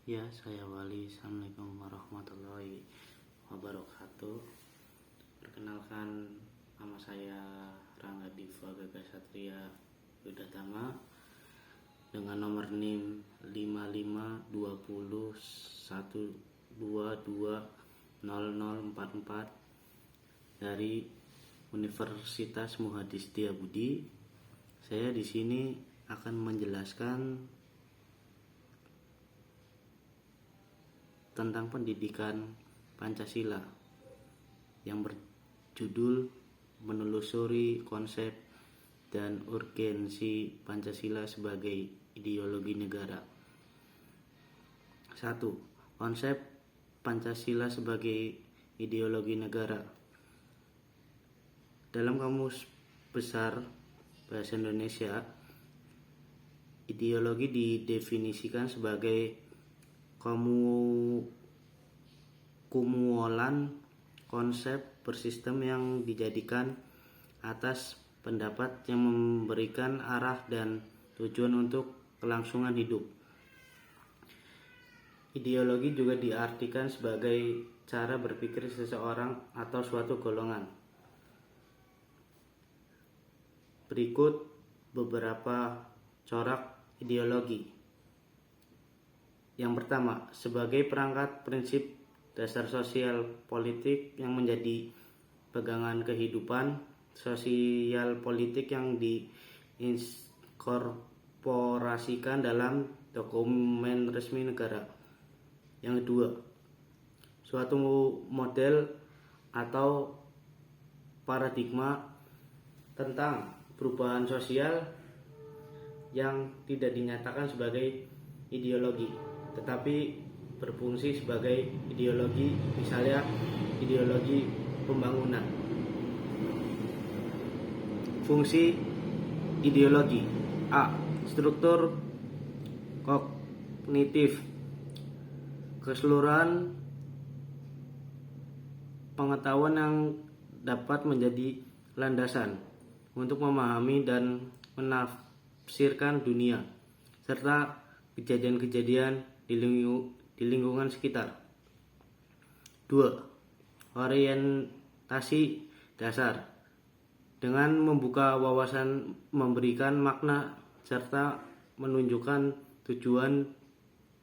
Ya, saya Wali. Assalamualaikum warahmatullahi wabarakatuh. Perkenalkan, nama saya Rangga Diva Gagas Satria Widatama dengan nomor NIM 552012220044 dari Universitas Muhadis Setiabudi. Saya di sini akan menjelaskan tentang pendidikan Pancasila yang berjudul menelusuri konsep dan urgensi Pancasila sebagai ideologi negara. 1. Konsep Pancasila sebagai ideologi negara. Dalam Kamus Besar Bahasa Indonesia, ideologi didefinisikan sebagai kumulan konsep bersistem yang dijadikan atas pendapat yang memberikan arah dan tujuan untuk kelangsungan hidup. Ideologi juga diartikan sebagai cara berpikir seseorang atau suatu golongan. Berikut beberapa corak ideologi. Yang pertama, sebagai perangkat prinsip dasar sosial politik yang menjadi pegangan kehidupan sosial politik yang diinkorporasikan dalam dokumen resmi negara. Yang kedua, suatu model atau paradigma tentang perubahan sosial yang tidak dinyatakan sebagai ideologi, tetapi berfungsi sebagai ideologi, misalnya ideologi pembangunan. Fungsi ideologi. A. Struktur kognitif. Keseluruhan pengetahuan yang dapat menjadi landasan untuk memahami dan menafsirkan dunia serta kejadian-kejadian di lingkungan sekitar. 2. Orientasi dasar. Dengan membuka wawasan, memberikan makna serta menunjukkan tujuan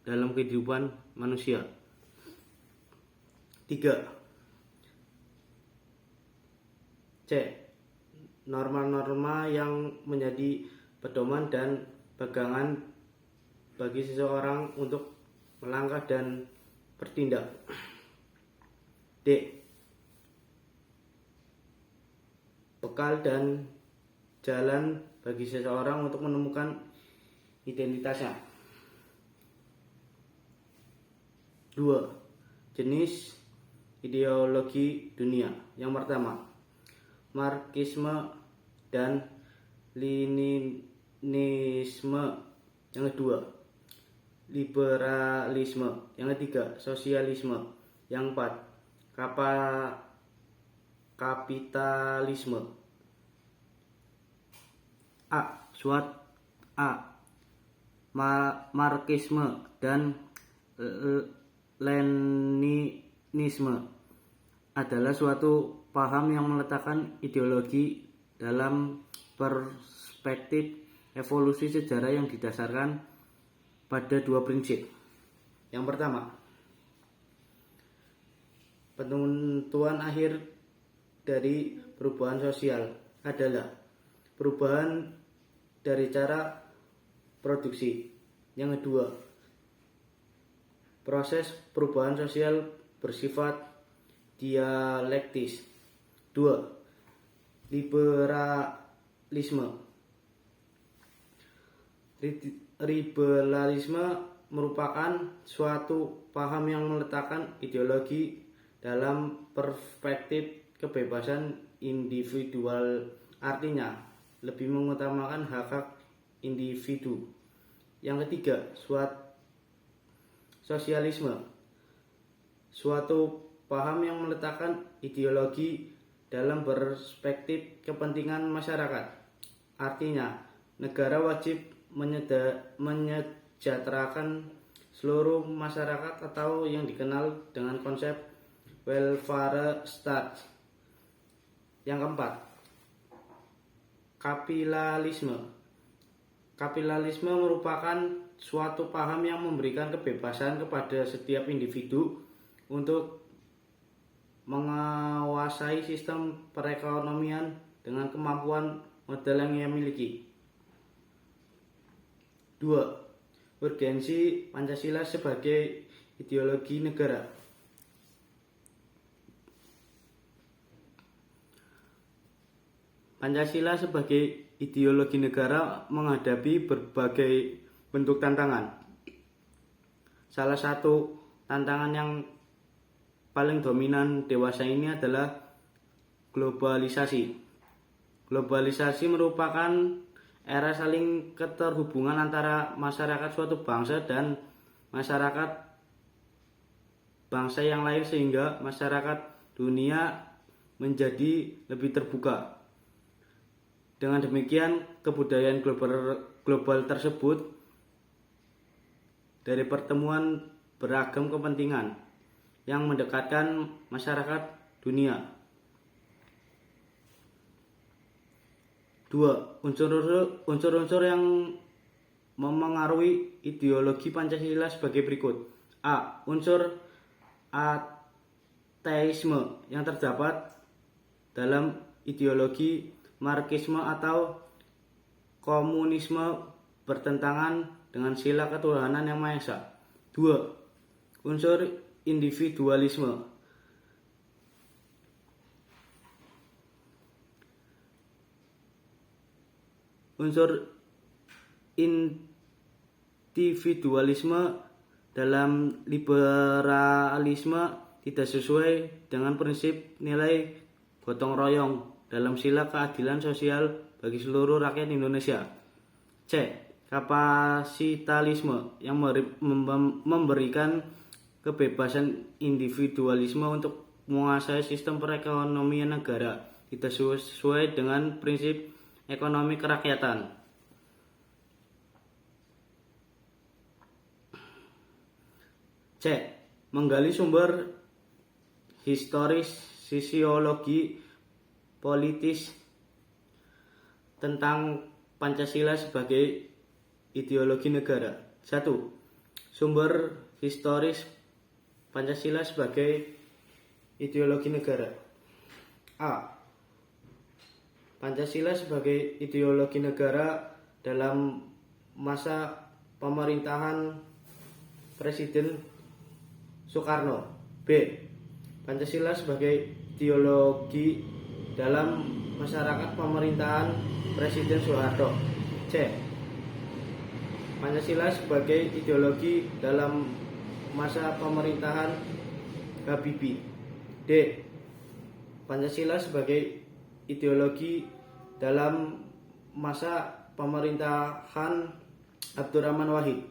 dalam kehidupan manusia. 3. C. Norma-norma yang menjadi pedoman dan pegangan bagi seseorang untuk melangkah dan bertindak. D. Bekal dan jalan bagi seseorang untuk menemukan identitasnya. 2. Jenis ideologi dunia. Yang pertama, Marxisme dan Leninisme. Yang kedua, liberalisme. Yang ketiga, sosialisme. Yang keempat, kapitalisme. A. Marxisme dan Leninisme adalah suatu paham yang meletakkan ideologi dalam perspektif evolusi sejarah yang didasarkan pada dua prinsip. Yang pertama, penentuan akhir dari perubahan sosial adalah perubahan dari cara produksi. Yang kedua, proses perubahan sosial bersifat dialektis. 2. Liberalisme. Liberalisme merupakan suatu paham yang meletakkan ideologi dalam perspektif kebebasan individual, artinya lebih mengutamakan hak-hak individu. Yang ketiga, sosialisme, suatu paham yang meletakkan ideologi dalam perspektif kepentingan masyarakat, artinya negara wajib menyejahterakan seluruh masyarakat atau yang dikenal dengan konsep welfare state. Yang keempat, kapitalisme. Kapitalisme merupakan suatu paham yang memberikan kebebasan kepada setiap individu untuk menguasai sistem perekonomian dengan kemampuan modal yang ia miliki. 2. Urgensi Pancasila sebagai ideologi negara. Pancasila sebagai ideologi negara menghadapi berbagai bentuk tantangan. Salah satu tantangan yang paling dominan dewasa ini adalah globalisasi. Globalisasi merupakan era saling keterhubungan antara masyarakat suatu bangsa dan masyarakat bangsa yang lain sehingga masyarakat dunia menjadi lebih terbuka. Dengan demikian, kebudayaan global tersebut dari pertemuan beragam kepentingan yang mendekatkan masyarakat dunia. 2. Unsur-unsur yang memengaruhi ideologi Pancasila sebagai berikut. A. Unsur ateisme yang terdapat dalam ideologi Marxisme atau komunisme bertentangan dengan sila ketuhanan yang Maha Esa. 2. Unsur individualisme. Unsur individualisme dalam liberalisme tidak sesuai dengan prinsip nilai gotong royong dalam sila keadilan sosial bagi seluruh rakyat Indonesia. C. Kapasitalisme yang memberikan kebebasan individualisme untuk menguasai sistem perekonomian negara tidak sesuai dengan prinsip ekonomi kerakyatan. C. Menggali sumber historis, sosiologi, politis tentang Pancasila sebagai ideologi negara. 1. Sumber historis Pancasila sebagai ideologi negara. A. Pancasila sebagai ideologi negara dalam masa pemerintahan Presiden Soekarno. B. Pancasila sebagai ideologi dalam masyarakat pemerintahan Presiden Soeharto. C. Pancasila sebagai ideologi dalam masa pemerintahan Habibie. D. Pancasila sebagai ideologi dalam masa pemerintahan Abdurrahman Wahid.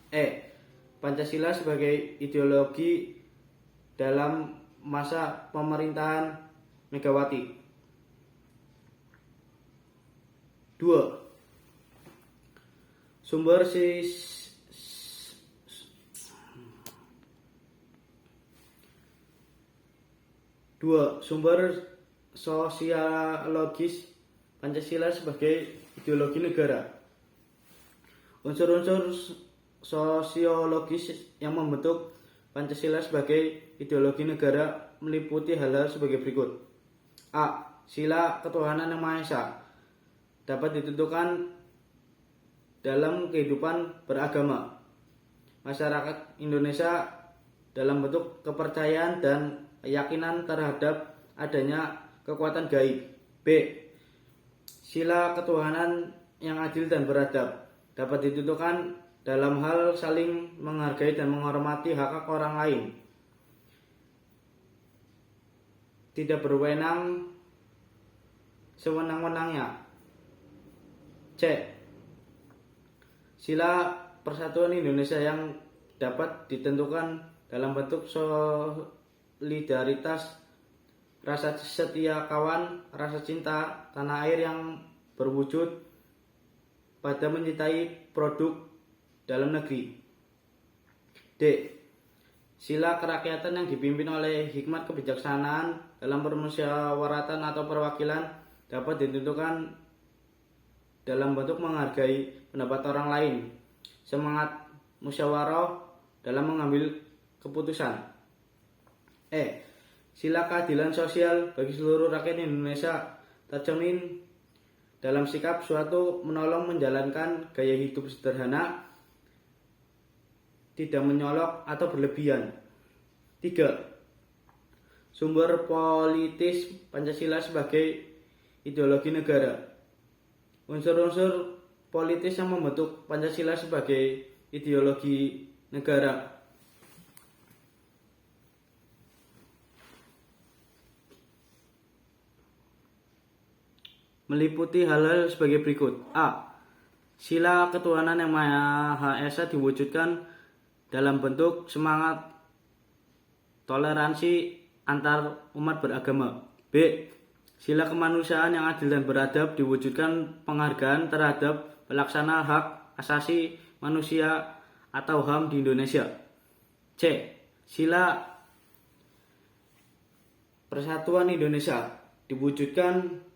E. Pancasila sebagai ideologi dalam masa pemerintahan Megawati. 2. Sumber sosiologis Pancasila sebagai ideologi negara. Unsur-unsur sosiologis yang membentuk Pancasila sebagai ideologi negara meliputi hal-hal sebagai berikut. A. Sila ketuhanan yang Maha Esa dapat ditentukan dalam kehidupan beragama masyarakat Indonesia dalam bentuk kepercayaan dan keyakinan terhadap adanya kekuatan gaib. B. Sila ketuhanan yang adil dan beradab dapat ditentukan dalam hal saling menghargai dan menghormati hak orang lain, tidak berwenang sewenang-wenangnya. C. Sila persatuan Indonesia yang dapat ditentukan dalam bentuk solidaritas, rasa setia kawan, rasa cinta tanah air yang berwujud pada mencintai produk dalam negeri. Sila kerakyatan yang dipimpin oleh hikmat kebijaksanaan dalam permusyawaratan atau perwakilan dapat ditentukan dalam bentuk menghargai pendapat orang lain, semangat musyawarah dalam mengambil keputusan. Sila keadilan sosial bagi seluruh rakyat Indonesia tercermin dalam sikap suatu menolong menjalankan gaya hidup sederhana, tidak menyolok atau berlebihan. 3. Sumber politis Pancasila sebagai ideologi negara. Unsur-unsur politis yang membentuk Pancasila sebagai ideologi negara. Meliputi hal-hal sebagai berikut. A. Sila ketuhanan yang Maha Esa diwujudkan dalam bentuk semangat toleransi antar umat beragama. B. Sila kemanusiaan yang adil dan beradab diwujudkan penghargaan terhadap pelaksana hak asasi manusia atau HAM di Indonesia. C. Sila persatuan Indonesia diwujudkan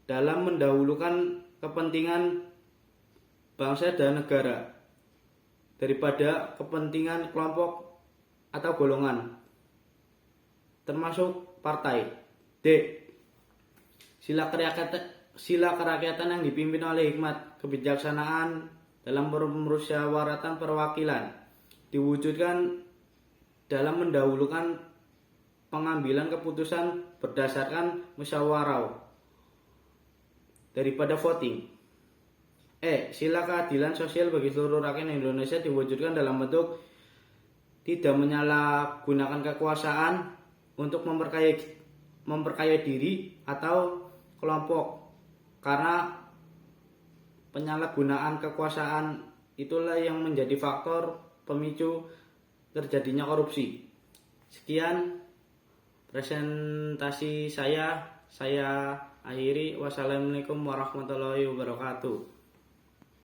dalam mendahulukan kepentingan bangsa dan negara daripada kepentingan kelompok atau golongan, termasuk partai. D. Sila kerakyatan yang dipimpin oleh hikmat kebijaksanaan dalam permusyawaratan perwakilan diwujudkan dalam mendahulukan pengambilan keputusan berdasarkan musyawarah daripada voting. Sila keadilan sosial bagi seluruh rakyat Indonesia diwujudkan dalam bentuk tidak menyalahgunakan kekuasaan untuk memperkaya diri atau kelompok, karena penyalahgunaan kekuasaan itulah yang menjadi faktor pemicu terjadinya korupsi. Sekian presentasi saya akhiri. Wassalamualaikum warahmatullahi wabarakatuh.